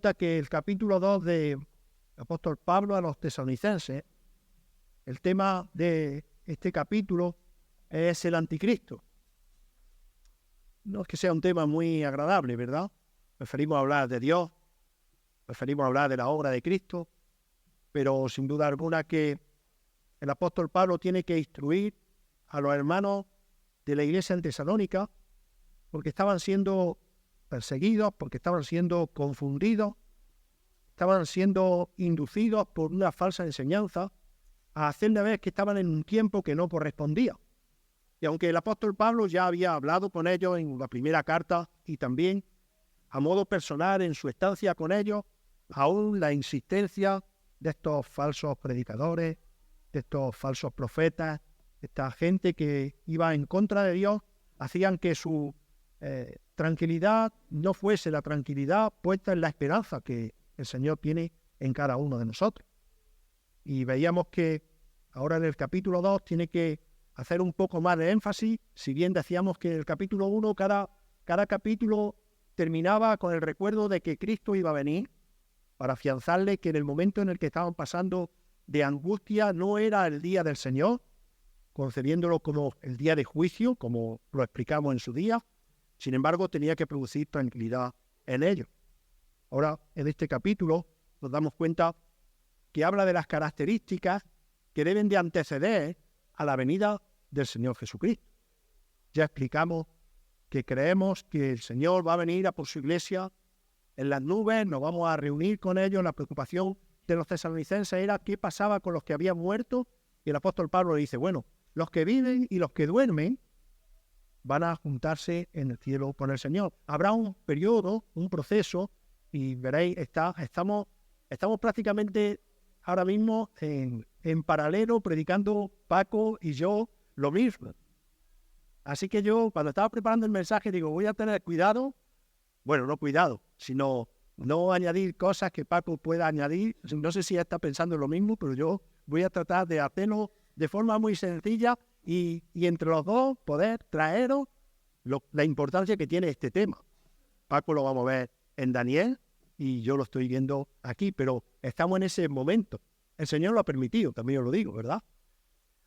Que el capítulo 2 de apóstol Pablo a los tesalonicenses, el tema de este capítulo es el anticristo. No es que sea un tema muy agradable, ¿verdad? Preferimos hablar de Dios, preferimos hablar de la obra de Cristo, pero sin duda alguna que el apóstol Pablo tiene que instruir a los hermanos de la iglesia en Tesalónica porque estaban siendo perseguidos, porque estaban siendo confundidos, estaban siendo inducidos por una falsa enseñanza a hacerle ver que estaban en un tiempo que no correspondía. Y aunque el apóstol Pablo ya había hablado con ellos en la primera carta y también a modo personal en su estancia con ellos, aún la insistencia de estos falsos predicadores, de estos falsos profetas, esta gente que iba en contra de Dios, hacían que su tranquilidad no fuese la tranquilidad puesta en la esperanza que el Señor tiene en cada uno de nosotros. Y veíamos que ahora en el capítulo 2 tiene que hacer un poco más de énfasis, si bien decíamos que en el capítulo 1 cada capítulo terminaba con el recuerdo de que Cristo iba a venir para afianzarle que en el momento en el que estaban pasando de angustia no era el día del Señor, concebiéndolo como el día de juicio, como lo explicamos en su día. Sin embargo, tenía que producir tranquilidad en ellos. Ahora, en este capítulo, nos damos cuenta que habla de las características que deben de anteceder a la venida del Señor Jesucristo. Ya explicamos que creemos que el Señor va a venir a por su iglesia en las nubes, nos vamos a reunir con ellos. La preocupación de los tesalonicenses era qué pasaba con los que habían muerto, y el apóstol Pablo le dice, bueno, los que viven y los que duermen van a juntarse en el cielo con el Señor. Habrá un periodo, un proceso, y veréis, estamos prácticamente ahora mismo en paralelo predicando Paco y yo lo mismo. Así que yo, cuando estaba preparando el mensaje, digo, voy a tener cuidado, bueno, no cuidado, sino no añadir cosas que Paco pueda añadir. No sé si ya está pensando en lo mismo, pero yo voy a tratar de hacerlo de forma muy sencilla y entre los dos poder traeros la importancia que tiene este tema. Paco lo vamos a ver en Daniel y yo lo estoy viendo aquí, pero estamos en ese momento. El Señor lo ha permitido, también os lo digo, ¿verdad?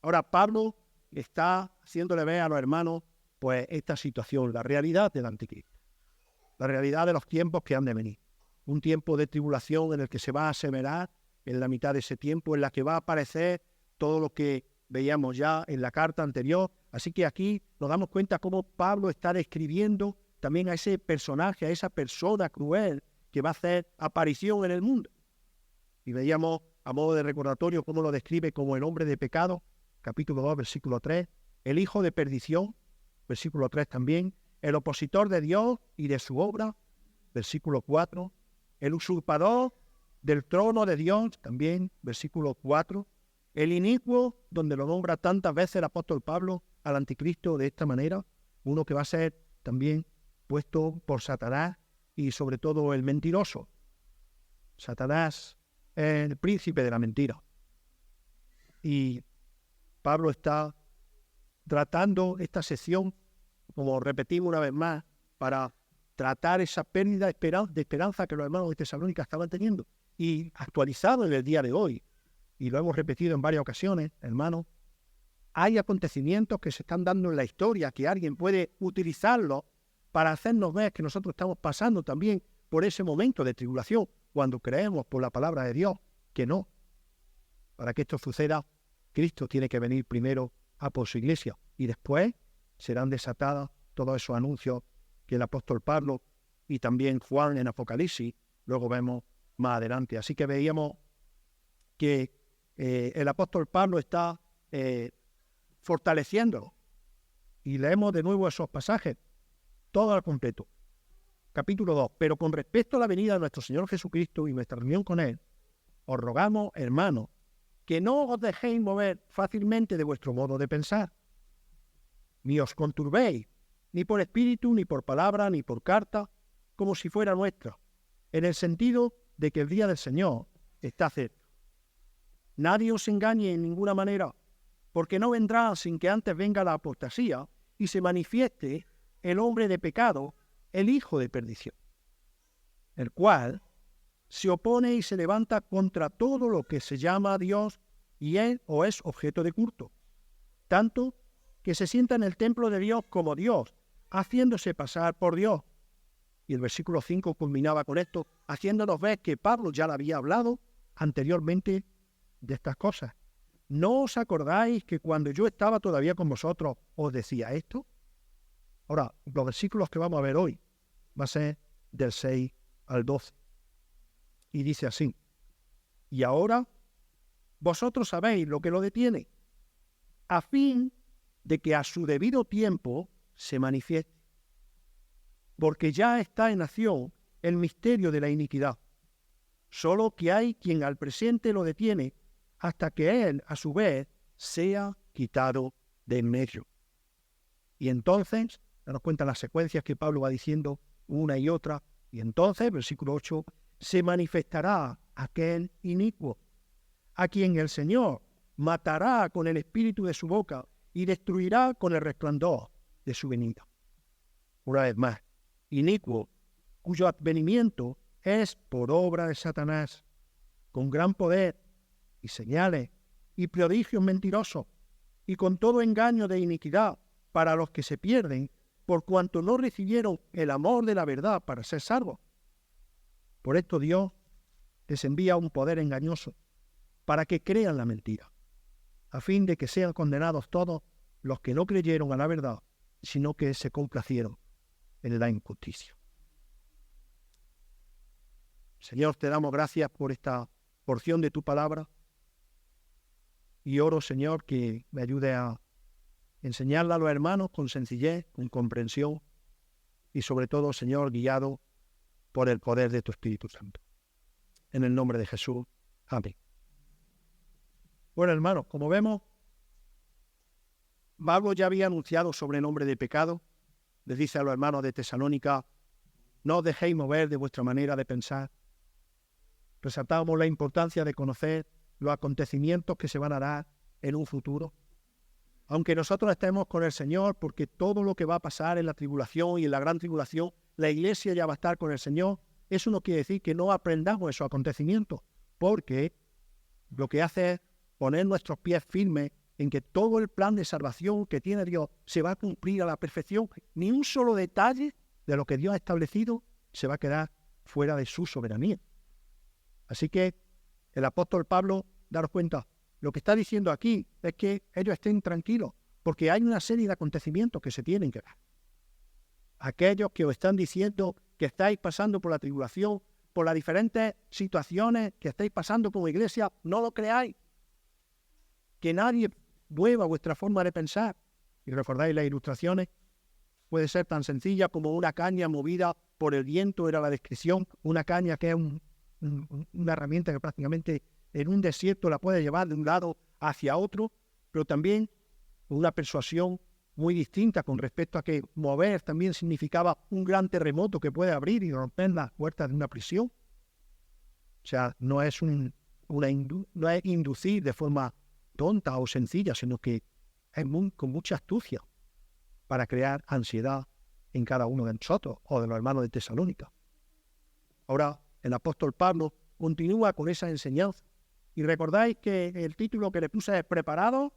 Ahora Pablo está haciéndole ver a los hermanos pues esta situación, la realidad del anticristo, la realidad de los tiempos que han de venir. Un tiempo de tribulación en el que se va a aseverar en la mitad de ese tiempo, en la que va a aparecer todo lo que veíamos ya en la carta anterior. Así que aquí nos damos cuenta cómo Pablo está describiendo también a ese personaje, a esa persona cruel que va a hacer aparición en el mundo. Y veíamos a modo de recordatorio cómo lo describe como el hombre de pecado, capítulo 2, versículo 3, el hijo de perdición, versículo 3 también, el opositor de Dios y de su obra, versículo 4, el usurpador del trono de Dios, también, versículo 4, el inicuo, donde lo nombra tantas veces el apóstol Pablo al anticristo de esta manera, uno que va a ser también puesto por Satanás y sobre todo el mentiroso. Satanás es el príncipe de la mentira. Y Pablo está tratando esta sección, como repetimos una vez más, para tratar esa pérdida de esperanza que los hermanos de Tesalónica estaban teniendo y actualizado en el día de hoy. Y lo hemos repetido en varias ocasiones, hermanos, hay acontecimientos que se están dando en la historia que alguien puede utilizarlo para hacernos ver que nosotros estamos pasando también por ese momento de tribulación, cuando creemos por la palabra de Dios que no. Para que esto suceda, Cristo tiene que venir primero a por su iglesia y después serán desatados todos esos anuncios que el apóstol Pablo y también Juan en Apocalipsis luego vemos más adelante. Así que veíamos que el apóstol Pablo está fortaleciéndolo. Y leemos de nuevo esos pasajes, todo al completo. Capítulo 2. Pero con respecto a la venida de nuestro Señor Jesucristo y nuestra reunión con Él, os rogamos, hermanos, que no os dejéis mover fácilmente de vuestro modo de pensar, ni os conturbéis, ni por espíritu, ni por palabra, ni por carta, como si fuera nuestra, en el sentido de que el día del Señor está cerca. Nadie os engañe en ninguna manera, porque no vendrá sin que antes venga la apostasía y se manifieste el hombre de pecado, el hijo de perdición, el cual se opone y se levanta contra todo lo que se llama Dios y es o es objeto de culto, tanto que se sienta en el templo de Dios como Dios, haciéndose pasar por Dios. Y el versículo 5 culminaba con esto, haciéndonos ver que Pablo ya le había hablado anteriormente de estas cosas. ¿No os acordáis que cuando yo estaba todavía con vosotros os decía esto? Ahora, los versículos que vamos a ver hoy va a ser del 6 al 12. Y dice así: y ahora vosotros sabéis lo que lo detiene, a fin de que a su debido tiempo se manifieste. Porque ya está en acción el misterio de la iniquidad, solo que hay quien al presente lo detiene hasta que él, a su vez, sea quitado de en medio. Y entonces, danos cuenta las secuencias que Pablo va diciendo una y otra, y entonces, versículo 8, se manifestará aquel inicuo, a quien el Señor matará con el espíritu de su boca y destruirá con el resplandor de su venida. Una vez más, inicuo, cuyo advenimiento es por obra de Satanás, con gran poder y señales y prodigios mentirosos, y con todo engaño de iniquidad para los que se pierden, por cuanto no recibieron el amor de la verdad para ser salvos. Por esto Dios les envía un poder engañoso, para que crean la mentira, a fin de que sean condenados todos los que no creyeron a la verdad, sino que se complacieron en la injusticia. Señor, te damos gracias por esta porción de tu palabra, y oro, Señor, que me ayude a enseñarla a los hermanos con sencillez, con comprensión, y sobre todo, Señor, guiado por el poder de tu Espíritu Santo. En el nombre de Jesús. Amén. Bueno, hermanos, como vemos, Pablo ya había anunciado sobre el hombre de pecado. Les dice a los hermanos de Tesalónica: no os dejéis mover de vuestra manera de pensar. Resaltábamos la importancia de conocer los acontecimientos que se van a dar en un futuro. Aunque nosotros estemos con el Señor, porque todo lo que va a pasar en la tribulación y en la gran tribulación, la iglesia ya va a estar con el Señor, eso no quiere decir que no aprendamos esos acontecimientos, porque lo que hace es poner nuestros pies firmes en que todo el plan de salvación que tiene Dios se va a cumplir a la perfección. Ni un solo detalle de lo que Dios ha establecido se va a quedar fuera de su soberanía. Así que el apóstol Pablo, daros cuenta, lo que está diciendo aquí es que ellos estén tranquilos, porque hay una serie de acontecimientos que se tienen que dar. Aquellos que os están diciendo que estáis pasando por la tribulación, por las diferentes situaciones que estáis pasando como iglesia, no lo creáis. Que nadie mueva vuestra forma de pensar. Y recordáis las ilustraciones, puede ser tan sencilla como una caña movida por el viento, era la descripción, una caña que es una herramienta que prácticamente en un desierto la puede llevar de un lado hacia otro, pero también una persuasión muy distinta con respecto a que mover también significaba un gran terremoto que puede abrir y romper las puertas de una prisión. O sea, no es inducir de forma tonta o sencilla, sino que es con mucha astucia para crear ansiedad en cada uno de nosotros o de los hermanos de Tesalónica. Ahora, el apóstol Pablo continúa con esa enseñanza. Y recordáis que el título que le puse es Preparado,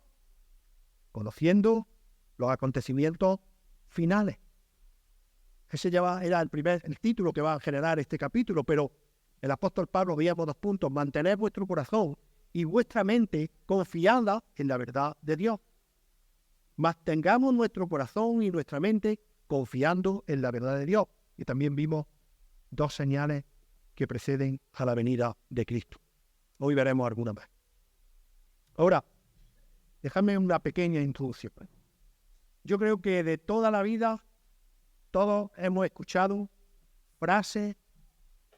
conociendo los acontecimientos finales. Ese ya era el título que va a generar este capítulo, pero el apóstol Pablo veíamos 2 puntos: mantener vuestro corazón y vuestra mente confiada en la verdad de Dios. Mantengamos nuestro corazón y nuestra mente confiando en la verdad de Dios. Y también vimos 2 señales que preceden a la venida de Cristo. Hoy veremos alguna más. Ahora, déjame una pequeña introducción. Yo creo que de toda la vida todos hemos escuchado frases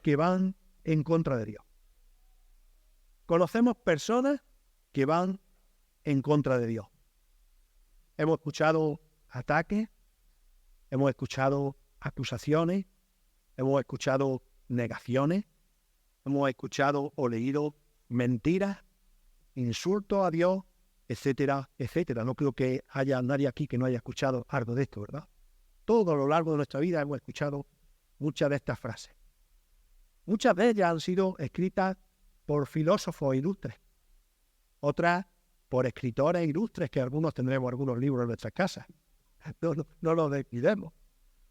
que van en contra de Dios. Conocemos personas que van en contra de Dios. Hemos escuchado ataques, hemos escuchado acusaciones, hemos escuchado negaciones, hemos escuchado o leído mentiras, insultos a Dios, etcétera, etcétera. No creo que haya nadie aquí que no haya escuchado algo de esto, ¿verdad? Todo a lo largo de nuestra vida hemos escuchado muchas de estas frases. Muchas de ellas han sido escritas por filósofos ilustres, otras por escritores ilustres, que algunos tendremos algunos libros en nuestras casas. No lo descuidemos.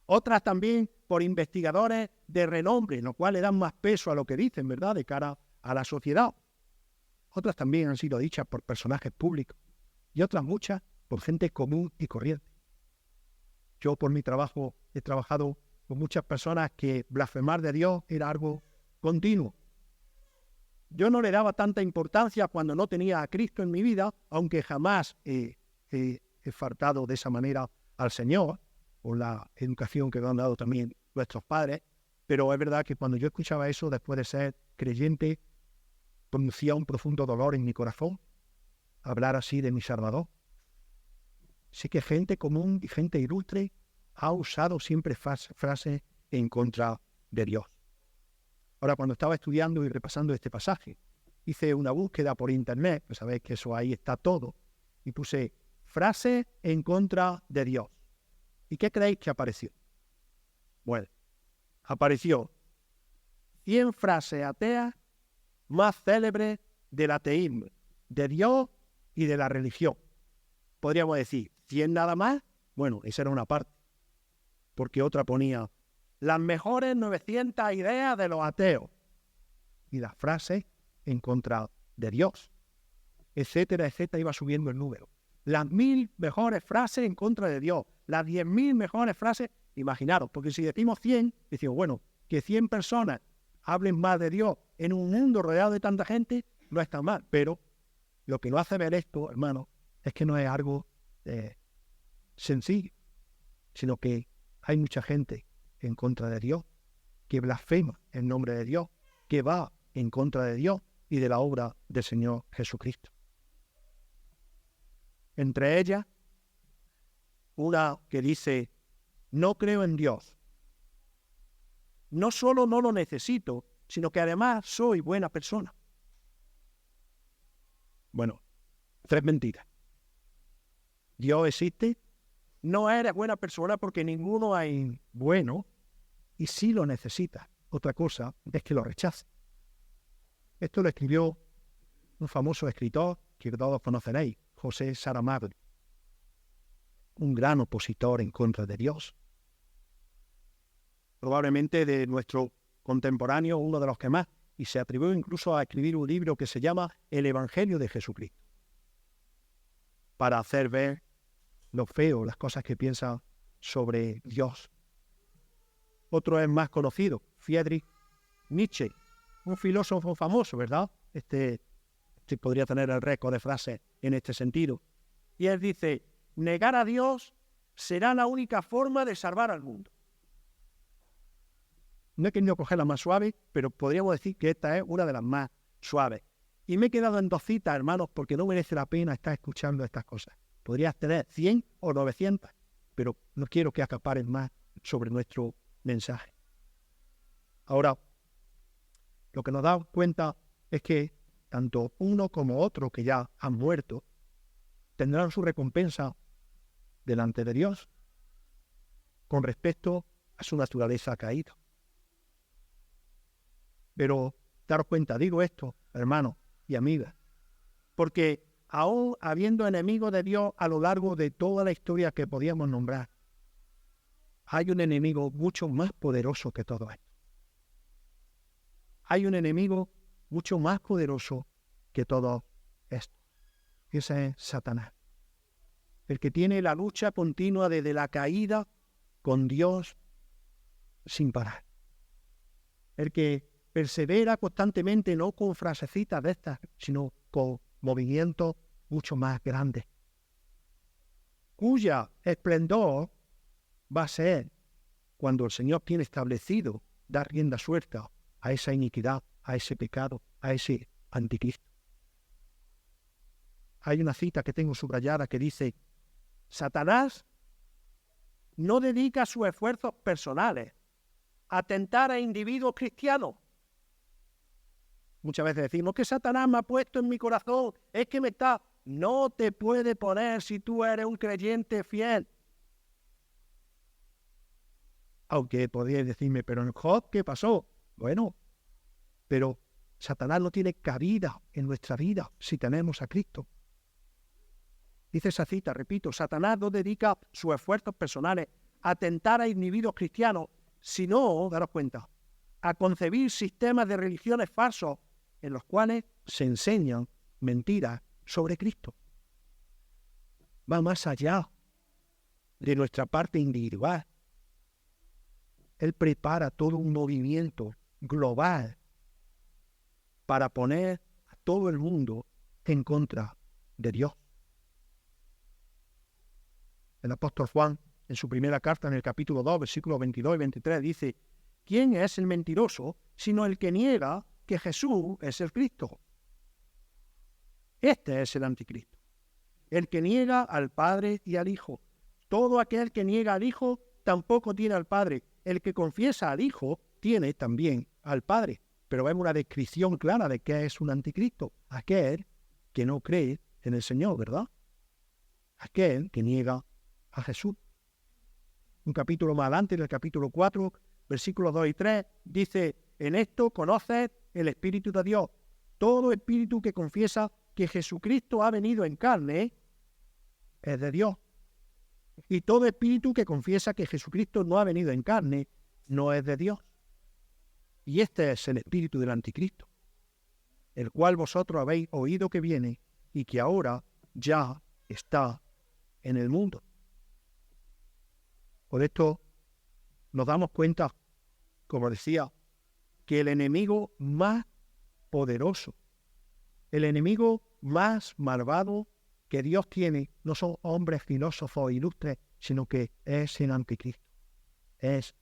Otras también por investigadores de renombre, lo cual le dan más peso a lo que dicen, ¿verdad?, de cara a la sociedad. Otras también han sido dichas por personajes públicos y otras muchas por gente común y corriente. Yo por mi trabajo he trabajado con muchas personas que blasfemar de Dios era algo continuo. Yo no le daba tanta importancia cuando no tenía a Cristo en mi vida, aunque jamás he faltado de esa manera al Señor, por la educación que me han dado también nuestros padres, pero es verdad que cuando yo escuchaba eso, después de ser creyente, producía un profundo dolor en mi corazón hablar así de mi Salvador. Sé que gente común y gente ilustre ha usado siempre frases en contra de Dios. Ahora, cuando estaba estudiando y repasando este pasaje, hice una búsqueda por internet, pues sabéis que eso ahí está todo, y puse frase en contra de Dios. ¿Y qué creéis que apareció? Bueno, apareció 100 frases ateas más célebres del ateísmo, de Dios y de la religión. Podríamos decir, 100 nada más. Bueno, esa era una parte, porque otra ponía las mejores 900 ideas de los ateos y las frases en contra de Dios, etcétera, etcétera, iba subiendo el número. Las 1000 mejores frases en contra de Dios, las 10.000 mejores frases, imaginaros, porque si decimos 100, decimos, bueno, que 100 personas hablen más de Dios en un mundo rodeado de tanta gente, no está mal, pero lo que lo hace ver esto, hermano, es que no es algo sencillo, sino que hay mucha gente en contra de Dios, que blasfema en nombre de Dios, que va en contra de Dios y de la obra del Señor Jesucristo. Entre ellas, una que dice, no creo en Dios. No solo no lo necesito, sino que además soy buena persona. Bueno, 3 mentiras. Dios existe, no eres buena persona porque ninguno hay bueno, y si lo necesitas. Otra cosa es que lo rechaces. Esto lo escribió un famoso escritor que todos conoceréis, José Saramago, un gran opositor en contra de Dios. Probablemente de nuestro contemporáneo, uno de los que más, y se atrevió incluso a escribir un libro que se llama El Evangelio de Jesucristo, para hacer ver lo feo, las cosas que piensa sobre Dios. Otro es más conocido, Friedrich Nietzsche, un filósofo famoso, ¿verdad? Este podría tener el récord de frases en este sentido. Y él dice, negar a Dios será la única forma de salvar al mundo. No he querido coger la más suave, pero podríamos decir que esta es una de las más suaves. Y me he quedado en 2 citas, hermanos, porque no merece la pena estar escuchando estas cosas. Podrías tener 100 o 900, pero no quiero que acaparen más sobre nuestro mensaje. Ahora, lo que nos damos cuenta es que tanto uno como otro que ya han muerto tendrán su recompensa delante de Dios con respecto a su naturaleza caída. Pero daros cuenta, digo esto, hermanos y amigas, porque aún habiendo enemigos de Dios a lo largo de toda la historia que podíamos nombrar, hay un enemigo mucho más poderoso que todo esto. Hay un enemigo mucho más poderoso que todo esto. Ese es Satanás. El que tiene la lucha continua desde la caída con Dios sin parar. El que persevera constantemente, no con frasecitas de estas, sino con movimientos mucho más grandes, cuya esplendor va a ser cuando el Señor tiene establecido dar rienda suelta a esa iniquidad, a ese pecado, a ese anticristo. Hay una cita que tengo subrayada que dice, Satanás no dedica sus esfuerzos personales a tentar a individuos cristianos. Muchas veces decimos que Satanás me ha puesto en mi corazón, es que me está... No te puede poner si tú eres un creyente fiel. Aunque podríais decirme, pero en Job, ¿qué pasó? Bueno, Pero Satanás no tiene cabida en nuestra vida si tenemos a Cristo. Dice esa cita, repito, Satanás no dedica sus esfuerzos personales a tentar a individuos cristianos, sino, daros cuenta, a concebir sistemas de religiones falsos en los cuales se enseñan mentiras sobre Cristo. Va más allá de nuestra parte individual. Él prepara todo un movimiento global para poner a todo el mundo en contra de Dios. El apóstol Juan, en su primera carta, en el capítulo 2, versículos 22 y 23, dice: ¿quién es el mentiroso sino el que niega que Jesús es el Cristo? Este es el anticristo, el que niega al Padre y al Hijo. Todo aquel que niega al Hijo tampoco tiene al Padre. El que confiesa al Hijo tiene también al Padre. Pero vemos una descripción clara de qué es un anticristo. Aquel que no cree en el Señor, ¿verdad? Aquel que niega a Jesús. Un capítulo más adelante, en el capítulo 4, versículos 2 y 3, dice: en esto conoces el Espíritu de Dios. Todo espíritu que confiesa que Jesucristo ha venido en carne es de Dios. Y todo espíritu que confiesa que Jesucristo no ha venido en carne no es de Dios. Y este es el espíritu del anticristo, el cual vosotros habéis oído que viene y que ahora ya está en el mundo. Por esto nos damos cuenta, como decía, que el enemigo más poderoso, el enemigo más malvado que Dios tiene, no son hombres filósofos ilustres, sino que es el anticristo, es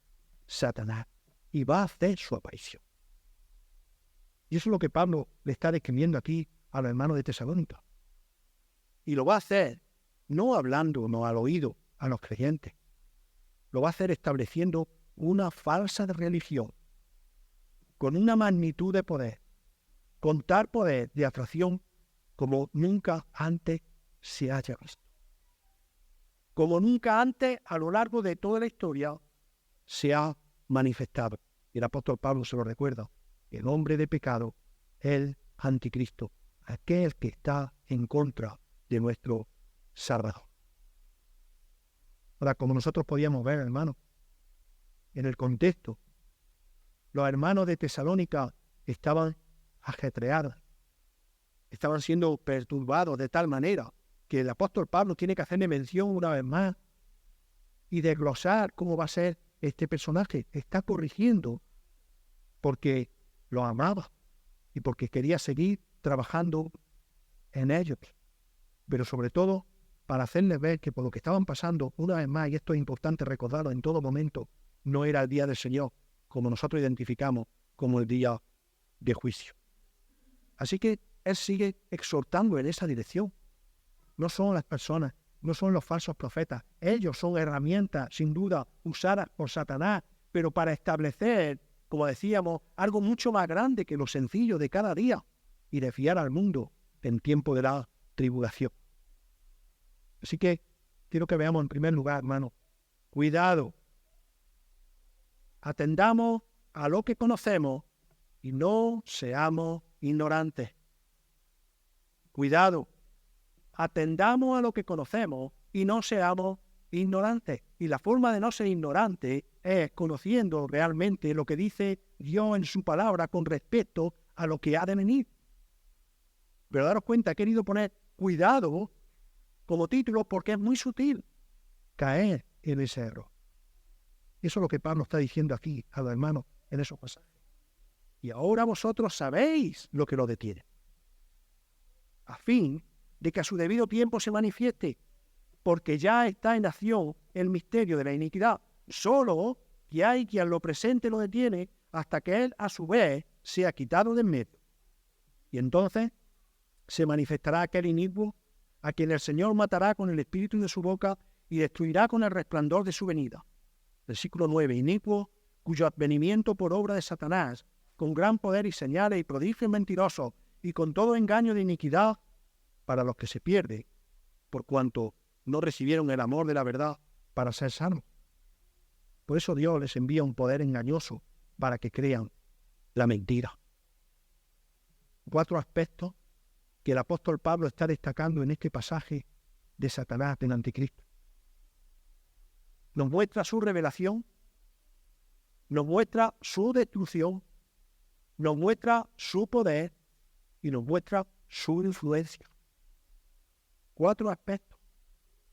Satanás, y va a hacer su aparición. Y eso es lo que Pablo le está describiendo aquí a los hermanos de Tesalónica. Y lo va a hacer no hablándonos al oído a los creyentes, lo va a hacer estableciendo una falsa religión con una magnitud de poder, con tal poder de atracción como nunca antes se haya visto. Como nunca antes a lo largo de toda la historia se ha manifestado. Y el apóstol Pablo se lo recuerda: el hombre de pecado, el anticristo, aquel que está en contra de nuestro Salvador. Ahora, como nosotros podíamos ver, hermanos, en el contexto, los hermanos de Tesalónica estaban ajetreados, estaban siendo perturbados de tal manera que el apóstol Pablo tiene que hacerle mención una vez más y desglosar cómo va a ser este personaje. Está corrigiendo porque lo amaba y porque quería seguir trabajando en ellos, pero sobre todo para hacerles ver que por lo que estaban pasando, una vez más, y esto es importante recordarlo en todo momento, no era el día del Señor, como nosotros identificamos como el día de juicio. Así que él sigue exhortando en esa dirección. No son las personas, no son los falsos profetas. Ellos son herramientas, sin duda, usadas por Satanás, pero para establecer, como decíamos, algo mucho más grande que lo sencillo de cada día y de fiar al mundo en tiempo de la tribulación. Así que quiero que veamos en primer lugar, hermano, cuidado. Atendamos a lo que conocemos y no seamos ignorantes. Cuidado. Atendamos a lo que conocemos y no seamos ignorantes. Y la forma de no ser ignorante es conociendo realmente lo que dice Dios en su palabra con respecto a lo que ha de venir. Pero daros cuenta, he querido poner cuidado como título porque es muy sutil caer en ese error. Eso es lo que Pablo está diciendo aquí a los hermanos en esos pasajes. Y ahora vosotros sabéis lo que lo detiene, a fin de que a su debido tiempo se manifieste, porque ya está en acción el misterio de la iniquidad. Solo que hay quien lo presente lo detiene hasta que él a su vez sea quitado de en medio. Y entonces se manifestará aquel inicuo a quien el Señor matará con el espíritu de su boca y destruirá con el resplandor de su venida. Versículo 9. Inicuo, cuyo advenimiento por obra de Satanás, con gran poder y señales y prodigios mentirosos, y con todo engaño de iniquidad para los que se pierden, por cuanto no recibieron el amor de la verdad para ser sanos. Por eso Dios les envía un poder engañoso para que crean la mentira. 4 aspectos que el apóstol Pablo está destacando en este pasaje de Satanás, del anticristo. Nos muestra su revelación, nos muestra su destrucción, nos muestra su poder y nos muestra su influencia. 4 aspectos.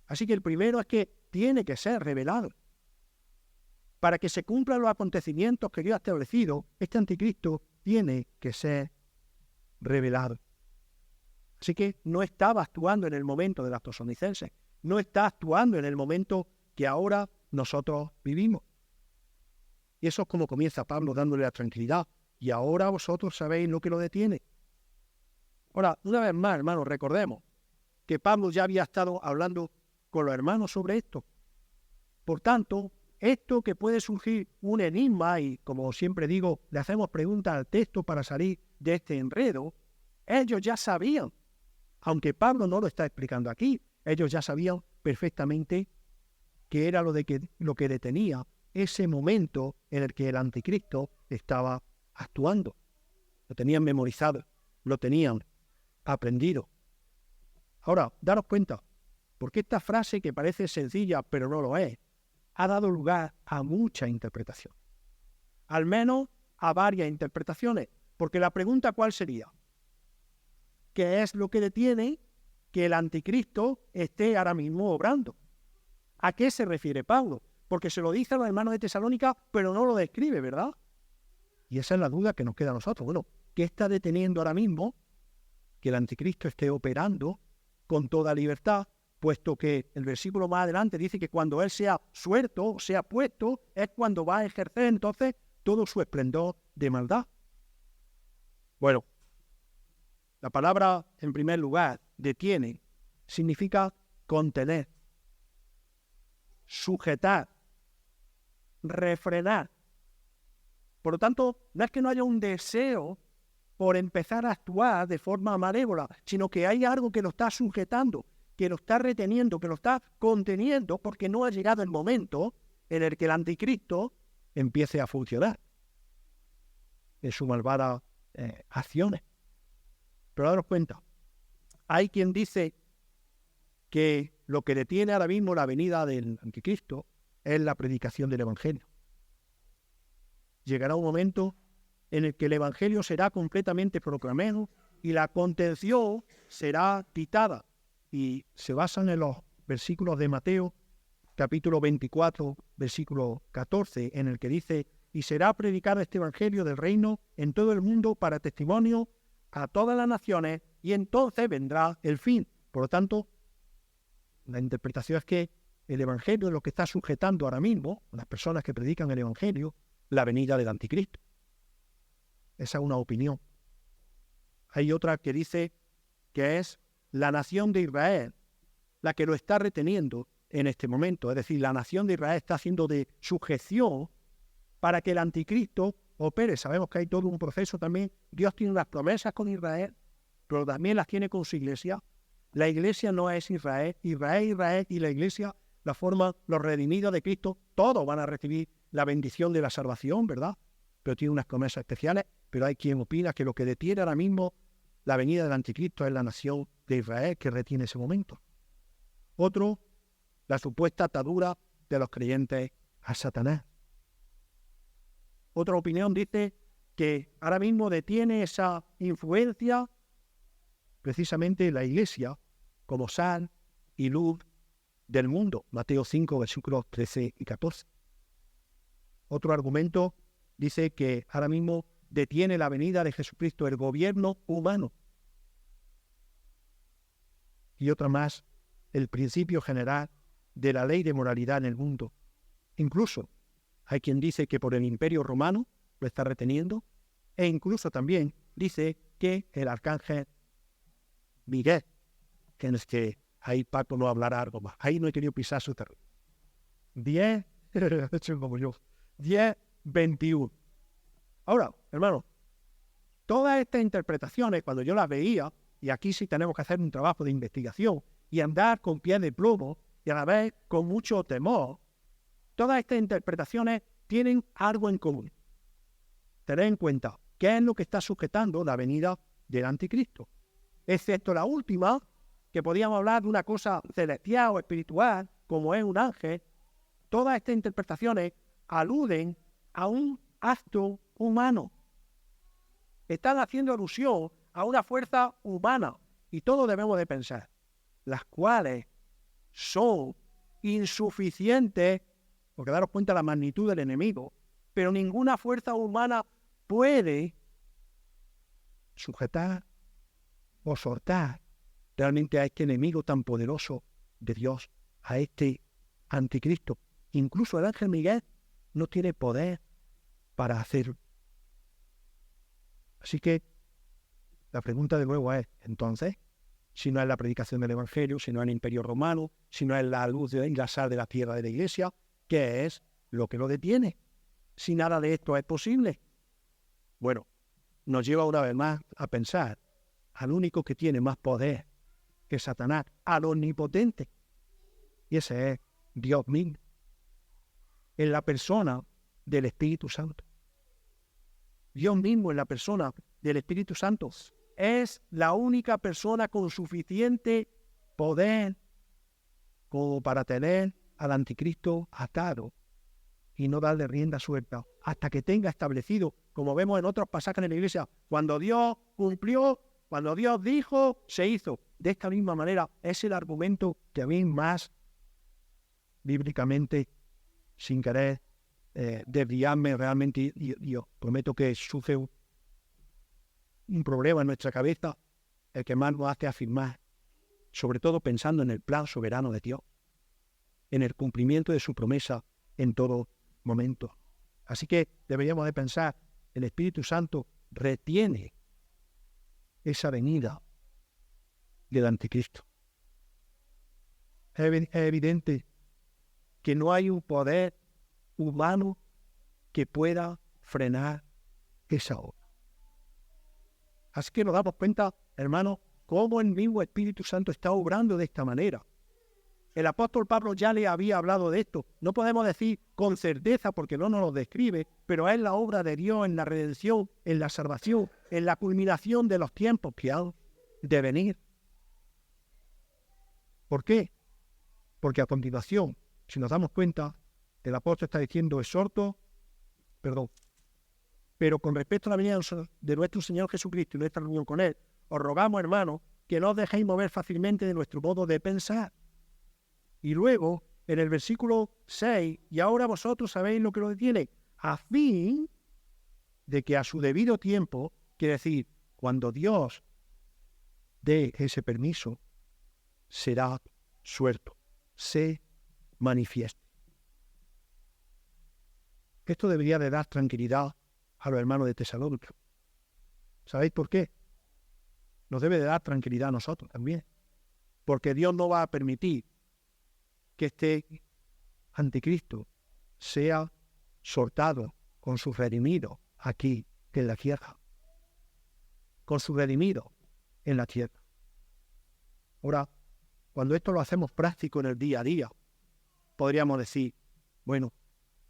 Así que el primero es que tiene que ser revelado. Para que se cumplan los acontecimientos que Dios ha establecido, este anticristo tiene que ser revelado. Así que no estaba actuando en el momento de los tesalonicenses, no está actuando en el momento que ahora nosotros vivimos. Y eso es como comienza Pablo dándole la tranquilidad. Y ahora vosotros sabéis lo que lo detiene. Ahora, una vez más, hermanos, recordemos que Pablo ya había estado hablando con los hermanos sobre esto. Por tanto, esto que puede surgir un enigma, y como siempre digo, le hacemos preguntas al texto para salir de este enredo, ellos ya sabían, aunque Pablo no lo está explicando aquí, ellos ya sabían perfectamente qué era lo que detenía ese momento en el que el anticristo estaba actuando. Lo tenían memorizado, lo tenían aprendido. Ahora, daros cuenta, porque esta frase que parece sencilla, pero no lo es, ha dado lugar a mucha interpretación. Al menos a varias interpretaciones. Porque la pregunta, ¿cuál sería? ¿Qué es lo que detiene que el anticristo esté ahora mismo obrando? ¿A qué se refiere Pablo? Porque se lo dice a los hermanos de Tesalónica, pero no lo describe, ¿verdad? Y esa es la duda que nos queda a nosotros. Bueno, ¿qué está deteniendo ahora mismo que el anticristo esté operando con toda libertad? Puesto que el versículo más adelante dice que cuando él sea suelto, sea puesto, es cuando va a ejercer entonces todo su esplendor de maldad. Bueno, la palabra, en primer lugar, detiene, significa contener, sujetar, refrenar. Por lo tanto, no es que no haya un deseo por empezar a actuar de forma malévola, sino que hay algo que lo está sujetando, que lo está reteniendo, que lo está conteniendo, porque no ha llegado el momento en el que el anticristo empiece a funcionar en sus malvadas acciones. Pero daros cuenta, hay quien dice que lo que detiene ahora mismo la venida del anticristo es la predicación del evangelio. Llegará un momento en el que el evangelio será completamente proclamado y la contención será quitada. Y se basan en los versículos de Mateo, capítulo 24, versículo 14, en el que dice: y será predicado este evangelio del reino en todo el mundo para testimonio a todas las naciones, y entonces vendrá el fin. Por lo tanto, la interpretación es que el evangelio es lo que está sujetando ahora mismo, las personas que predican el evangelio, la venida del anticristo. Esa es una opinión. Hay otra que dice que es la nación de Israel la que lo está reteniendo en este momento. Es decir, la nación de Israel está haciendo de sujeción para que el anticristo opere. Sabemos que hay todo un proceso también. Dios tiene unas promesas con Israel, pero también las tiene con su iglesia. La iglesia no es Israel. Israel y la iglesia la forman los redimidos de Cristo. Todos van a recibir la bendición de la salvación, ¿verdad? Pero tiene unas promesas especiales. Pero hay quien opina que lo que detiene ahora mismo la venida del anticristo es la nación de Israel que retiene ese momento. Otro, la supuesta atadura de los creyentes a Satanás. Otra opinión dice que ahora mismo detiene esa influencia precisamente la iglesia como sal y luz del mundo. Mateo 5, versículos 13 y 14. Otro argumento dice que ahora mismo detiene la venida de Jesucristo el gobierno humano. Y otra más, el principio general de la ley de moralidad en el mundo. Incluso hay quien dice que por el imperio romano lo está reteniendo, e incluso también dice que el arcángel Miguel, que en el que ahí Paco no hablará algo más. Ahí no he querido pisar su terreno. 10, como yo, 10, 21. Ahora, hermano, todas estas interpretaciones, cuando yo las veía, y aquí sí tenemos que hacer un trabajo de investigación y andar con pie de plomo y a la vez con mucho temor, todas estas interpretaciones tienen algo en común. Tened en cuenta qué es lo que está sujetando la venida del anticristo. Excepto la última, que podíamos hablar de una cosa celestial o espiritual, como es un ángel. Todas estas interpretaciones aluden a un acto humano. Están haciendo alusión a una fuerza humana, y todos debemos de pensar, las cuales son insuficientes, porque daros cuenta de la magnitud del enemigo, pero ninguna fuerza humana puede sujetar o soltar realmente a este enemigo tan poderoso de Dios, a este anticristo. Incluso el ángel Miguel no tiene poder para hacerlo. Así que la pregunta de nuevo es, entonces, si no es la predicación del Evangelio, si no es el Imperio Romano, si no es la luz y la sal de la tierra de la Iglesia, ¿qué es lo que lo detiene? Si nada de esto es posible. Bueno, nos lleva una vez más a pensar al único que tiene más poder que Satanás, al omnipotente. Y ese es Dios mismo, en la persona del Espíritu Santo. Dios mismo en la persona del Espíritu Santo es la única persona con suficiente poder como para tener al anticristo atado y no darle rienda suelta hasta que tenga establecido, como vemos en otros pasajes de la Iglesia, cuando Dios cumplió, cuando Dios dijo, se hizo. De esta misma manera es el argumento que a mí más bíblicamente, sin querer desviarme realmente, y os prometo que sufre un problema en nuestra cabeza, el que más nos hace afirmar, sobre todo pensando en el plan soberano de Dios, en el cumplimiento de su promesa en todo momento. Así que deberíamos de pensar, el Espíritu Santo retiene esa venida del anticristo. Es evidente que no hay un poder humano que pueda frenar esa obra. Así que nos damos cuenta, hermanos, cómo el mismo Espíritu Santo está obrando de esta manera. El apóstol Pablo ya le había hablado de esto. No podemos decir con certeza porque no nos lo describe, pero es la obra de Dios en la redención, en la salvación, en la culminación de los tiempos que han de venir. ¿Por qué? Porque a continuación, si nos damos cuenta, el apóstol está diciendo pero con respecto a la venida de nuestro Señor Jesucristo y nuestra reunión con Él, os rogamos, hermanos, que no os dejéis mover fácilmente de nuestro modo de pensar. Y luego, en el versículo 6, y ahora vosotros sabéis lo que lo detiene, a fin de que a su debido tiempo, quiere decir, cuando Dios dé ese permiso, será suelto, se manifieste. Esto debería de dar tranquilidad a los hermanos de Tesalónica. ¿Sabéis por qué? Nos debe de dar tranquilidad a nosotros también. Porque Dios no va a permitir que este anticristo sea soltado con sus redimidos aquí en la tierra. Con sus redimidos en la tierra. Ahora, cuando esto lo hacemos práctico en el día a día, podríamos decir, bueno,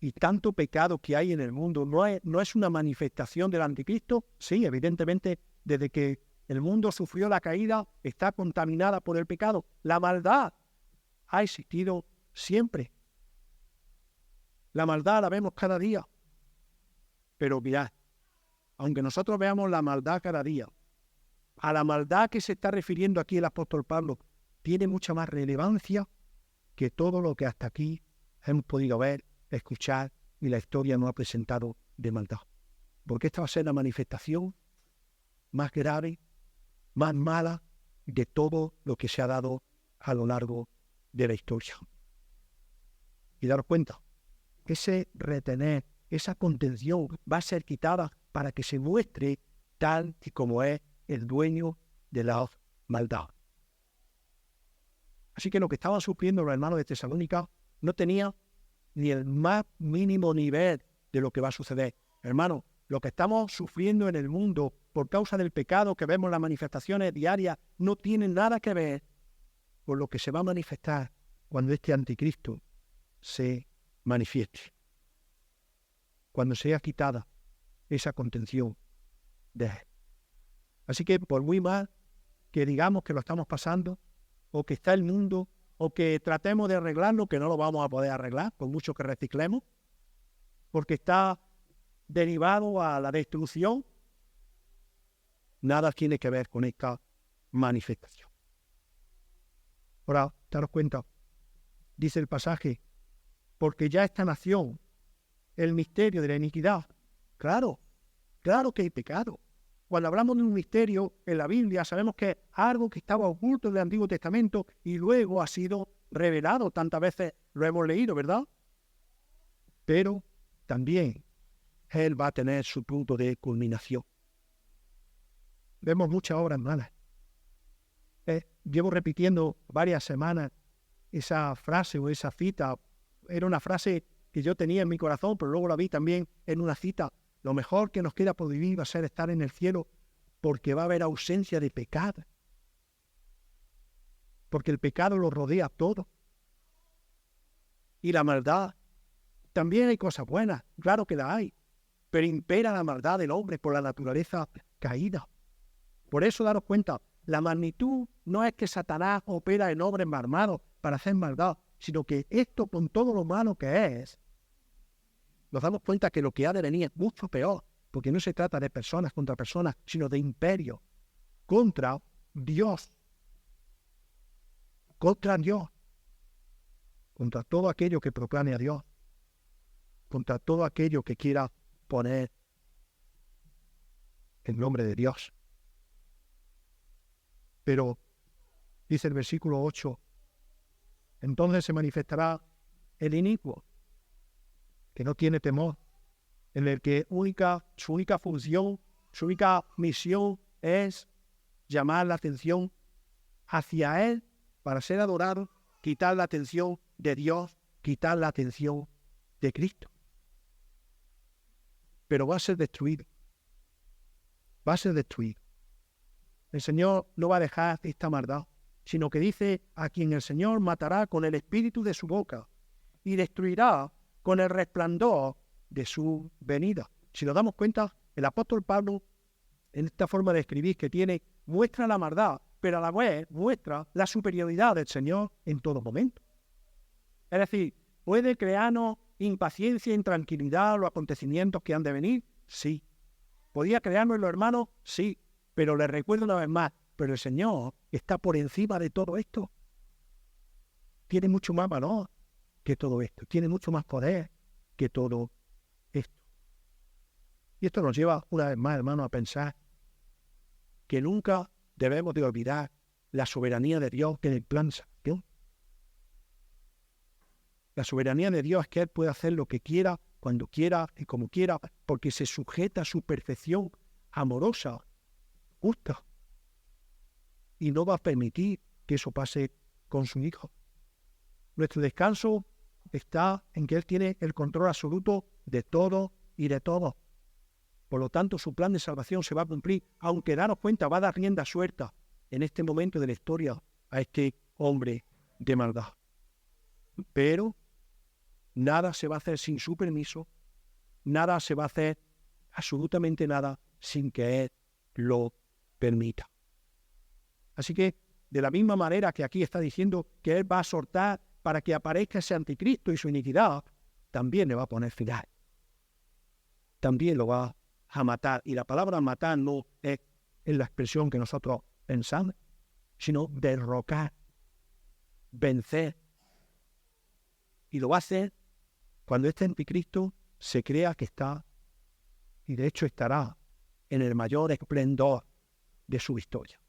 y tanto pecado que hay en el mundo, ¿no es una manifestación del anticristo? Sí, evidentemente, desde que el mundo sufrió la caída, está contaminada por el pecado. La maldad ha existido siempre. La maldad la vemos cada día. Pero mirad, aunque nosotros veamos la maldad cada día, a la maldad que se está refiriendo aquí el apóstol Pablo, tiene mucha más relevancia que todo lo que hasta aquí hemos podido ver, escuchar, y la historia nos ha presentado de maldad. Porque esta va a ser la manifestación más grave, más mala de todo lo que se ha dado a lo largo de la historia. Y daros cuenta, ese retener, esa contención va a ser quitada para que se muestre tal y como es el dueño de la maldad. Así que lo que estaban sufriendo los hermanos de Tesalónica no tenía ni el más mínimo nivel de lo que va a suceder. Hermanos, lo que estamos sufriendo en el mundo por causa del pecado que vemos en las manifestaciones diarias no tiene nada que ver con lo que se va a manifestar cuando este anticristo se manifieste. Cuando sea quitada esa contención de él. Así que por muy mal que digamos que lo estamos pasando, o que está el mundo, o que tratemos de arreglarlo, que no lo vamos a poder arreglar, por mucho que reciclemos, porque está derivado a la destrucción, nada tiene que ver con esta manifestación. Ahora, daros cuenta, dice el pasaje, porque ya esta nación, el misterio de la iniquidad, claro que hay pecado. Cuando hablamos de un misterio en la Biblia, sabemos que es algo que estaba oculto en el Antiguo Testamento y luego ha sido revelado. Tantas veces lo hemos leído, ¿verdad? Pero también Él va a tener su punto de culminación. Vemos muchas obras malas. Llevo repitiendo varias semanas esa frase o esa cita. Era una frase que yo tenía en mi corazón, pero luego la vi también en una cita. Lo mejor que nos queda por vivir va a ser estar en el cielo, porque va a haber ausencia de pecado. Porque el pecado lo rodea todo. Y la maldad, también hay cosas buenas, claro que la hay, pero impera la maldad del hombre por la naturaleza caída. Por eso daros cuenta, la magnitud no es que Satanás opera en hombres armados para hacer maldad, sino que esto, con todo lo malo que es, nos damos cuenta que lo que ha de venir es mucho peor, porque no se trata de personas contra personas, sino de imperios contra Dios. Contra Dios. Contra todo aquello que proclame a Dios. Contra todo aquello que quiera poner el nombre de Dios. Pero, dice el versículo 8, entonces se manifestará el inicuo, que no tiene temor, en el que su única función, su única misión es llamar la atención hacia Él para ser adorado, quitar la atención de Dios, quitar la atención de Cristo. Pero va a ser destruido. Va a ser destruido. El Señor no va a dejar esta maldad, sino que dice a quien el Señor matará con el espíritu de su boca y destruirá con el resplandor de su venida. Si nos damos cuenta, el apóstol Pablo, en esta forma de escribir que tiene, muestra la maldad, pero a la vez muestra la superioridad del Señor en todo momento. Es decir, ¿puede crearnos impaciencia, intranquilidad los acontecimientos que han de venir? Sí. ¿Podía crearnos en los hermanos? Sí. Pero les recuerdo una vez más, pero el Señor está por encima de todo esto. Tiene mucho más valor que todo esto. Tiene mucho más poder que todo esto. Y esto nos lleva una vez más, hermano, a pensar que nunca debemos de olvidar la soberanía de Dios en el plan de salvación. La soberanía de Dios es que Él puede hacer lo que quiera, cuando quiera y como quiera, porque se sujeta a su perfección amorosa, justa, y no va a permitir que eso pase con su Hijo. Nuestro descanso está en que Él tiene el control absoluto de todo y de todo. Por lo tanto, su plan de salvación se va a cumplir, aunque daros cuenta, va a dar rienda suelta en este momento de la historia a este hombre de maldad. Pero nada se va a hacer sin su permiso, nada se va a hacer, absolutamente nada, sin que Él lo permita. Así que, de la misma manera que aquí está diciendo que Él va a soltar para que aparezca ese anticristo y su iniquidad, también le va a poner final. También lo va a matar. Y la palabra matar no es en la expresión que nosotros pensamos, sino derrocar, vencer. Y lo va a hacer cuando este anticristo se crea que está, y de hecho estará, en el mayor esplendor de su historia.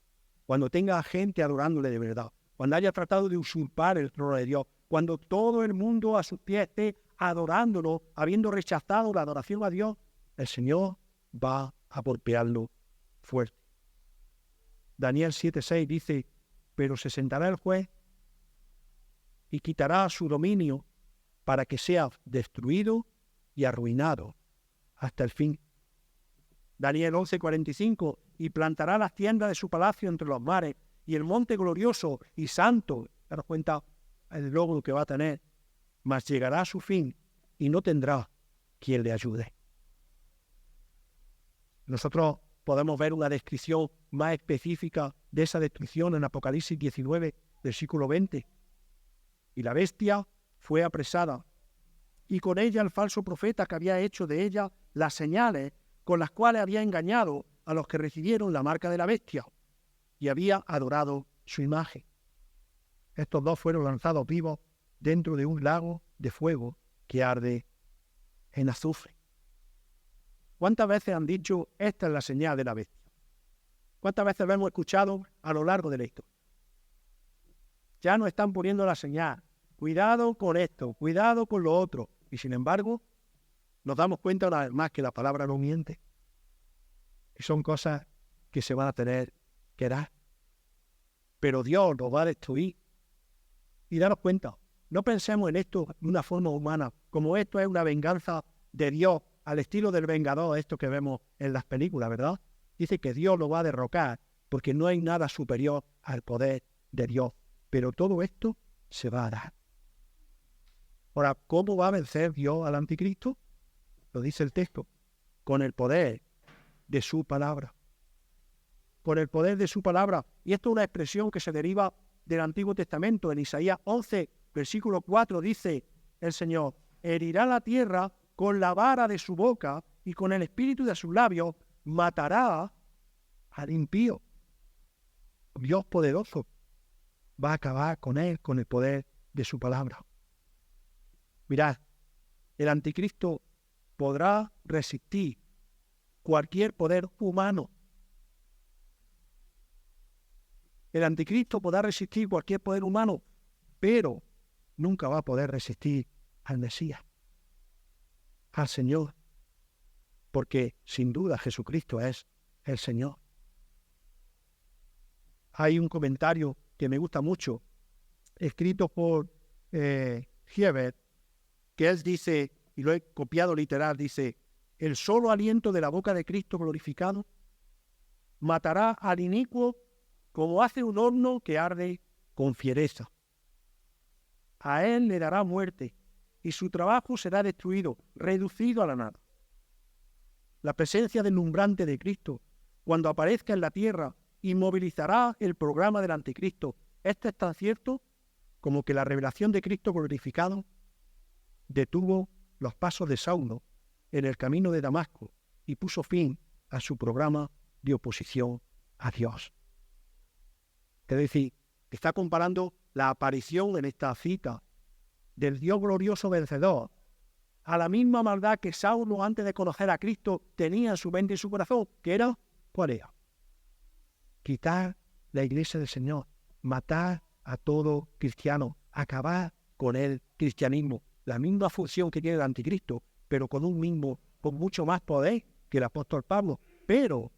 Cuando tenga gente adorándole de verdad, cuando haya tratado de usurpar el trono de Dios, cuando todo el mundo a sus pies esté adorándolo, habiendo rechazado la adoración a Dios, el Señor va a golpearlo fuerte. Daniel 7:6 dice, pero se sentará el juez y quitará su dominio para que sea destruido y arruinado hasta el fin. Daniel 11:45, y plantará las tiendas de su palacio entre los mares, y el monte glorioso y santo, daros cuenta el logro que va a tener, mas llegará a su fin y no tendrá quien le ayude. Nosotros podemos ver una descripción más específica de esa destrucción en Apocalipsis 19, versículo 20. Y la bestia fue apresada, y con ella el falso profeta que había hecho de ella las señales con las cuales había engañado a los que recibieron la marca de la bestia y había adorado su imagen. Estos dos fueron lanzados vivos dentro de un lago de fuego que arde en azufre. ¿Cuántas veces han dicho, esta es la señal de la bestia? ¿Cuántas veces lo hemos escuchado a lo largo de la historia? Ya nos están poniendo la señal. Cuidado con esto, cuidado con lo otro. Y sin embargo, nos damos cuenta una vez más que la palabra no miente. Y son cosas que se van a tener que dar. Pero Dios nos va a destruir. Y daros cuenta, no pensemos en esto de una forma humana, como esto es una venganza de Dios, al estilo del vengador, esto que vemos en las películas, ¿verdad? Dice que Dios lo va a derrocar, porque no hay nada superior al poder de Dios. Pero todo esto se va a dar. Ahora, ¿cómo va a vencer Dios al anticristo? Lo dice el texto, con el poder de su palabra. Con el poder de su palabra. Y esto es una expresión que se deriva del Antiguo Testamento. En Isaías 11, versículo 4, dice el Señor, herirá la tierra con la vara de su boca y con el espíritu de sus labios matará al impío. Dios poderoso va a acabar con él, con el poder de su palabra. Mirad, el anticristo podrá resistir cualquier poder humano. El anticristo podrá resistir cualquier poder humano, pero nunca va a poder resistir al Mesías, al Señor, porque sin duda Jesucristo es el Señor. Hay un comentario que me gusta mucho, escrito por Hiebert, que él dice, y lo he copiado literal, dice, el solo aliento de la boca de Cristo glorificado matará al inicuo como hace un horno que arde con fiereza. A él le dará muerte y su trabajo será destruido, reducido a la nada. La presencia deslumbrante de Cristo, cuando aparezca en la tierra, inmovilizará el programa del anticristo. Esto es tan cierto como que la revelación de Cristo glorificado detuvo los pasos de Saulo en el camino de Damasco y puso fin a su programa de oposición a Dios. Es decir, está comparando la aparición en esta cita del Dios glorioso vencedor a la misma maldad que Saulo, antes de conocer a Cristo, tenía en su mente y su corazón, que era, ¿cuál era? Quitar la iglesia del Señor, matar a todo cristiano, acabar con el cristianismo, la misma función que tiene el anticristo, pero con mucho más poder que el apóstol Pablo, pero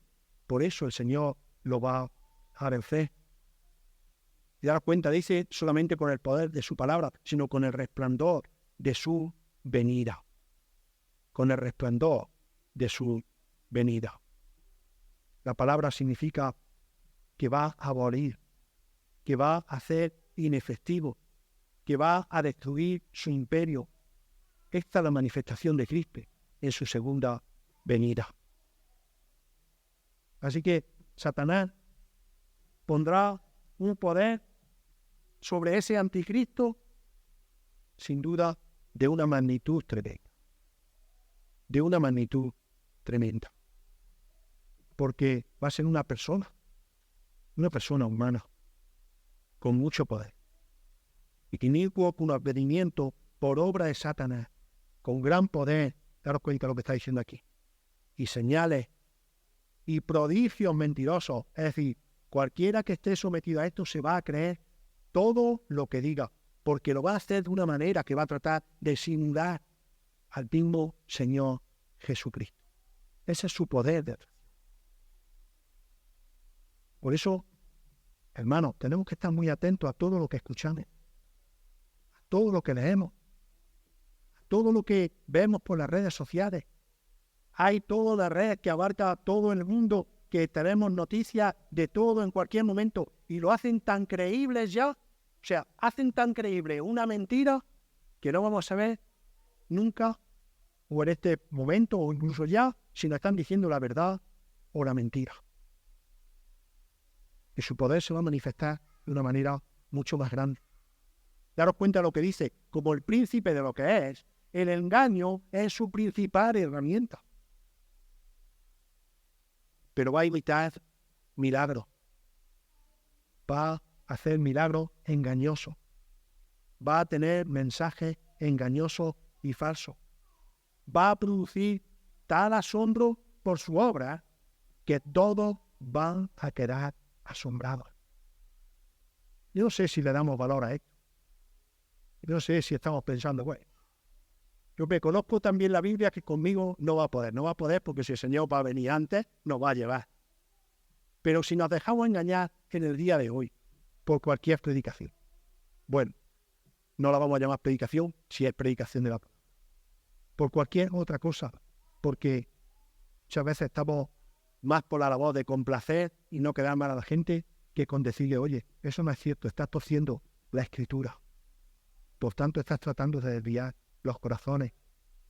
por eso el Señor lo va a vencer. Y dar cuenta, dice, solamente con el poder de su palabra, sino con el resplandor de su venida. Con el resplandor de su venida. La palabra significa que va a abolir, que va a hacer inefectivo, que va a destruir su imperio. Esta es la manifestación de Cristo en su segunda venida. Así que Satanás pondrá un poder sobre ese anticristo, sin duda, de una magnitud tremenda. De una magnitud tremenda. Porque va a ser una persona humana, con mucho poder. Y inicuo con advenimiento por obra de Satanás, con gran poder, daros cuenta de lo que está diciendo aquí, y señales y prodigios mentirosos, es decir, cualquiera que esté sometido a esto se va a creer todo lo que diga, porque lo va a hacer de una manera que va a tratar de simular al mismo Señor Jesucristo. Ese es su poder de atracción. Por eso, hermanos, tenemos que estar muy atentos a todo lo que escuchamos, a todo lo que leemos, a todo lo que vemos por las redes sociales. Hay toda la red que abarca a todo el mundo, que tenemos noticias de todo en cualquier momento, y lo hacen tan creíbles ya, o sea, hacen tan creíble una mentira que no vamos a ver nunca, o en este momento, o incluso ya, si nos están diciendo la verdad o la mentira. Que su poder se va a manifestar de una manera mucho más grande. Daros cuenta de lo que dice, como el príncipe de lo que es, el engaño es su principal herramienta. Pero va a imitar milagros. Va a hacer milagros engañosos. Va a tener mensajes engañosos y falsos. Va a producir tal asombro por su obra que todos van a quedar asombrados. Yo no sé si le damos valor a esto. Yo no sé si estamos pensando, bueno, yo me conozco también la Biblia que conmigo no va a poder. No va a poder porque si el Señor va a venir antes, nos va a llevar. Pero si nos dejamos engañar en el día de hoy por cualquier predicación, bueno, no la vamos a llamar predicación si es predicación de la palabra. Por cualquier otra cosa, porque muchas veces estamos más por la labor de complacer y no quedar mal a la gente que con decirle, oye, eso no es cierto, estás torciendo la Escritura. Por tanto, estás tratando de desviar los corazones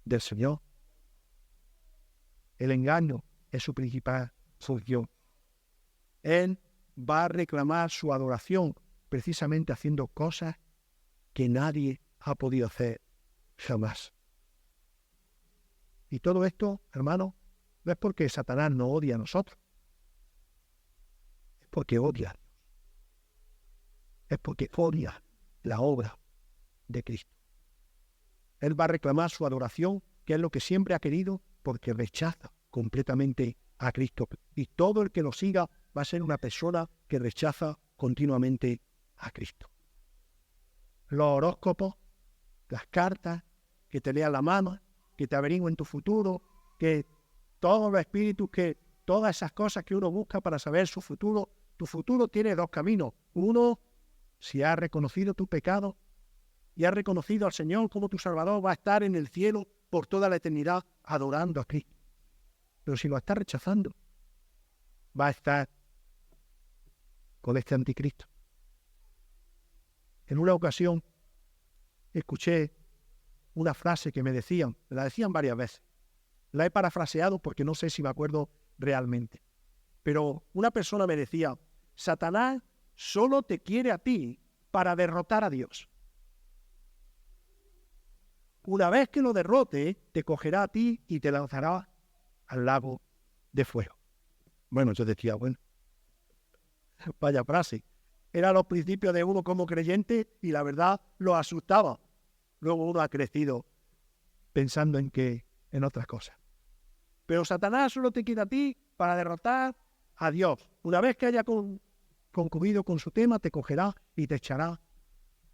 del Señor. El engaño es su principal función. Él va a reclamar su adoración precisamente haciendo cosas que nadie ha podido hacer jamás. Y todo esto, hermano, no es porque Satanás nos odia a nosotros. Es porque odia a Dios. Es porque odia la obra de Cristo. Él va a reclamar su adoración, que es lo que siempre ha querido, porque rechaza completamente a Cristo. Y todo el que lo siga va a ser una persona que rechaza continuamente a Cristo. Los horóscopos, las cartas, que te lean la mano, que te averigüen tu futuro, que todos los espíritus, que todas esas cosas que uno busca para saber su futuro. Tu futuro tiene dos caminos. Uno, si has reconocido tu pecado y has reconocido al Señor como tu Salvador, va a estar en el cielo por toda la eternidad adorando a Cristo. Pero si lo estás rechazando, va a estar con este anticristo. En una ocasión escuché una frase que me decían, la decían varias veces. La he parafraseado porque no sé si me acuerdo realmente. Pero una persona me decía, Satanás solo te quiere a ti para derrotar a Dios. Una vez que lo derrote, te cogerá a ti y te lanzará al lago de fuego. Bueno, yo decía, bueno, vaya frase. Eran los principios de uno como creyente y la verdad lo asustaba. Luego uno ha crecido pensando en otras cosas. Pero Satanás solo te quiere a ti para derrotar a Dios. Una vez que haya concluido con su tema, te cogerá y te echará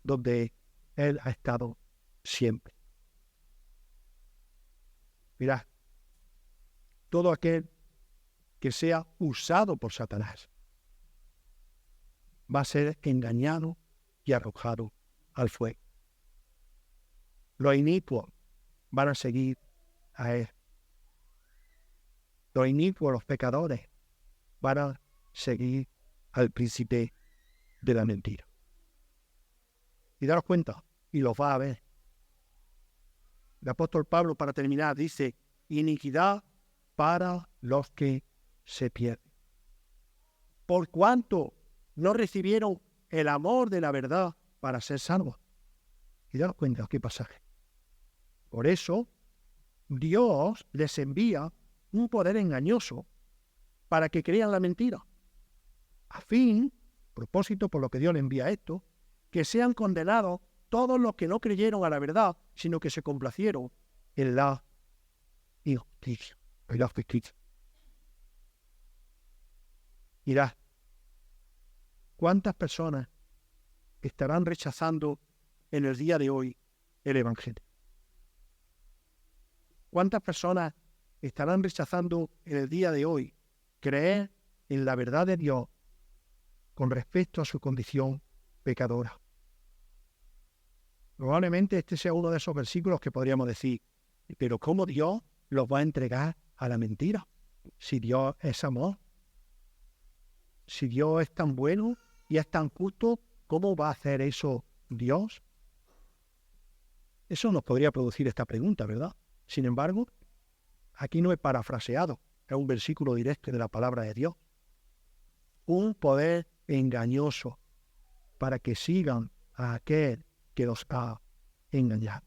donde Él ha estado siempre. Mirad, todo aquel que sea usado por Satanás va a ser engañado y arrojado al fuego. Los inicuos van a seguir a él. Los inicuos, los pecadores, van a seguir al príncipe de la mentira. Y daros cuenta, y los va a ver. El apóstol Pablo, para terminar, dice, iniquidad para los que se pierden. Por cuanto no recibieron el amor de la verdad para ser salvos. Y daros cuenta, qué pasaje. Por eso, Dios les envía un poder engañoso para que crean la mentira. A fin, propósito por lo que Dios le envía esto, que sean condenados todos los que no creyeron a la verdad, sino que se complacieron en la injusticia. Mirad, ¿cuántas personas estarán rechazando en el día de hoy el Evangelio? ¿Cuántas personas estarán rechazando en el día de hoy creer en la verdad de Dios con respecto a su condición pecadora? Probablemente este sea uno de esos versículos que podríamos decir, pero ¿cómo Dios los va a entregar a la mentira? Si Dios es amor, si Dios es tan bueno y es tan justo, ¿cómo va a hacer eso Dios? Eso nos podría producir esta pregunta, ¿verdad? Sin embargo, aquí no he parafraseado es un versículo directo de la palabra de Dios. Un poder engañoso para que sigan a aquel que los ha engañado.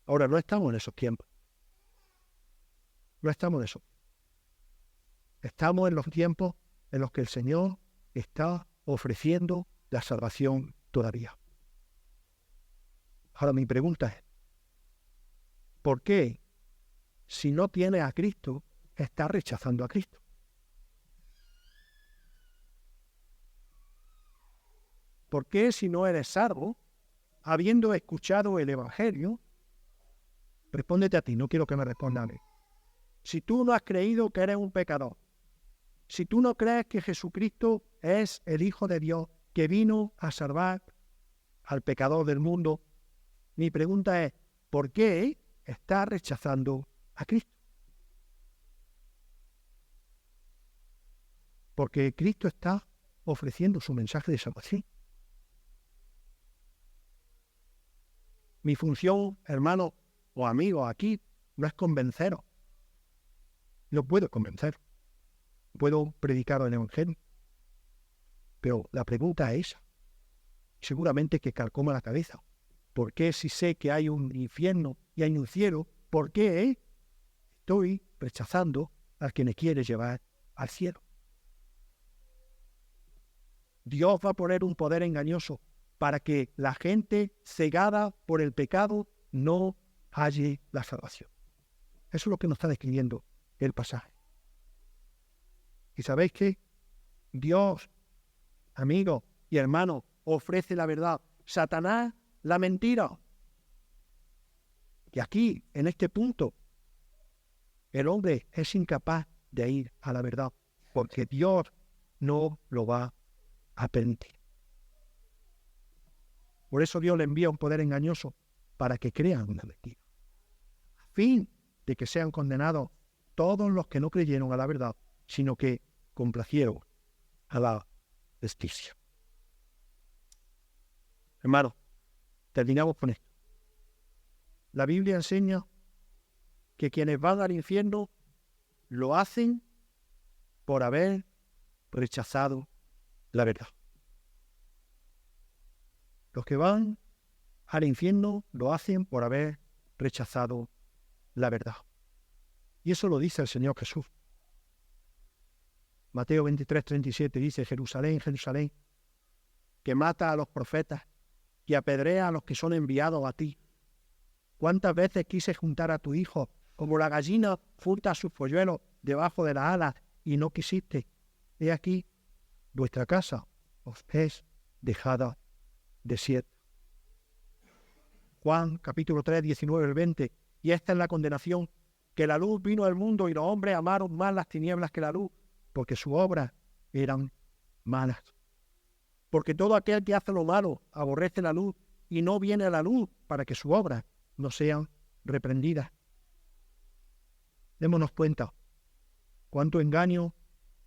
Ahora, no estamos en esos tiempos. No estamos en eso. Estamos en los tiempos en los que el Señor está ofreciendo la salvación todavía. Ahora mi pregunta es, ¿por qué si no tienes a Cristo, estás rechazando a Cristo? ¿Por qué si no eres salvo, habiendo escuchado el Evangelio, respóndete a ti, no quiero que me responda a mí? Si tú no has creído que eres un pecador, si tú no crees que Jesucristo es el Hijo de Dios que vino a salvar al pecador del mundo, mi pregunta es, ¿por qué estás rechazando a Cristo? Porque Cristo está ofreciendo su mensaje de salvación. Mi función, hermano o amigo, aquí no es convenceros. No puedo convencer. Puedo predicar el Evangelio. Pero la pregunta es esa. Seguramente que calcoma la cabeza. ¿Por qué si sé que hay un infierno y hay un cielo, por qué estoy rechazando al que me quiere llevar al cielo? Dios va a poner un poder engañoso para que la gente cegada por el pecado no halle la salvación. Eso es lo que nos está describiendo el pasaje. ¿Y sabéis qué? Dios, amigo y hermano, ofrece la verdad. Satanás, la mentira. Y aquí, en este punto, el hombre es incapaz de ir a la verdad, porque Dios no lo va a permitir. Por eso Dios le envía un poder engañoso para que crean una mentira, a fin de que sean condenados todos los que no creyeron a la verdad, sino que complacieron a la justicia. Hermanos, terminamos con esto. La Biblia enseña que quienes van al infierno lo hacen por haber rechazado la verdad. Los que van al infierno lo hacen por haber rechazado la verdad. Y eso lo dice el Señor Jesús. Mateo 23:37 dice, Jerusalén, Jerusalén, que mata a los profetas y apedrea a los que son enviados a ti. ¿Cuántas veces quise juntar a tu hijo, como la gallina junta a sus polluelos debajo de las alas, y no quisiste? He aquí, vuestra casa os es dejada desierta. Juan capítulo 3, 19 al 20. Y esta es la condenación, que la luz vino al mundo y los hombres amaron más las tinieblas que la luz, porque sus obras eran malas. Porque todo aquel que hace lo malo aborrece la luz y no viene a la luz para que sus obras no sean reprendidas. Démonos cuenta cuánto engaño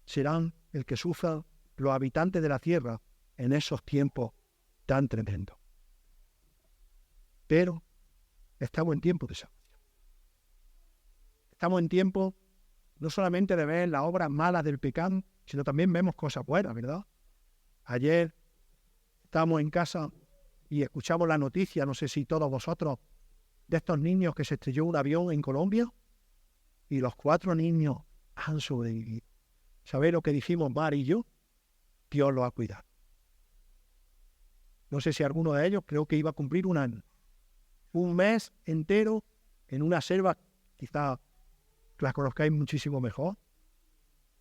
serán el que sufran los habitantes de la tierra en esos tiempos tan tremendos. Pero estamos en tiempo de salvación. Estamos en tiempo no solamente de ver las obras malas del pecado, sino también vemos cosas buenas, ¿verdad? Ayer estábamos en casa y escuchamos la noticia, no sé si todos vosotros, de estos niños que se estrelló un avión en Colombia y los 4 niños han sobrevivido. ¿Sabéis lo que dijimos Mar y yo? Dios los ha cuidado. No sé si alguno de ellos creo que iba a cumplir un año. Un mes entero en una selva, quizá la conozcáis muchísimo mejor,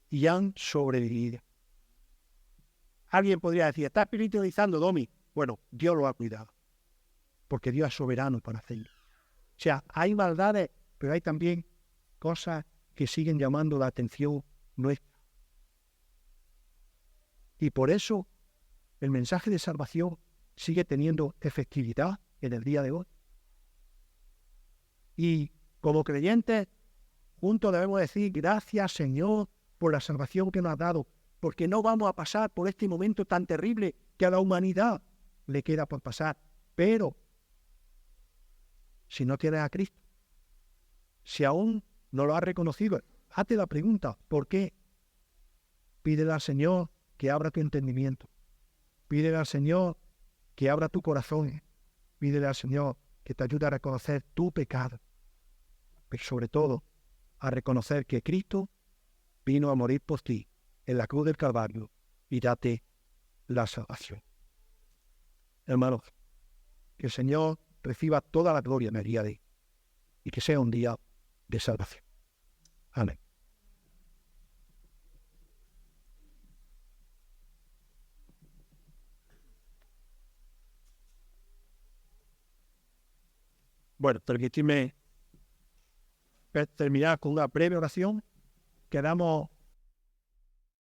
y han sobrevivido. Alguien podría decir, está espiritualizando, Domi. Bueno, Dios lo ha cuidado, porque Dios es soberano para hacerlo. O sea, hay maldades, pero hay también cosas que siguen llamando la atención nuestra. Y por eso el mensaje de salvación sigue teniendo efectividad en el día de hoy. Y como creyentes, juntos debemos decir, gracias Señor por la salvación que nos has dado, porque no vamos a pasar por este momento tan terrible que a la humanidad le queda por pasar. Pero si no tienes a Cristo, si aún no lo has reconocido. Hazte la pregunta, ¿por qué? Pídele al Señor que abra tu entendimiento. Pídele al Señor que abra tu corazón. Pídele al Señor que te ayude a reconocer tu pecado. Pero sobre todo, a reconocer que Cristo vino a morir por ti en la cruz del Calvario y date la salvación. Hermanos, que el Señor reciba toda la gloria en el día de hoy y que sea un día de salvación. Amén. Bueno, permitidme terminar con una breve oración. Quedamos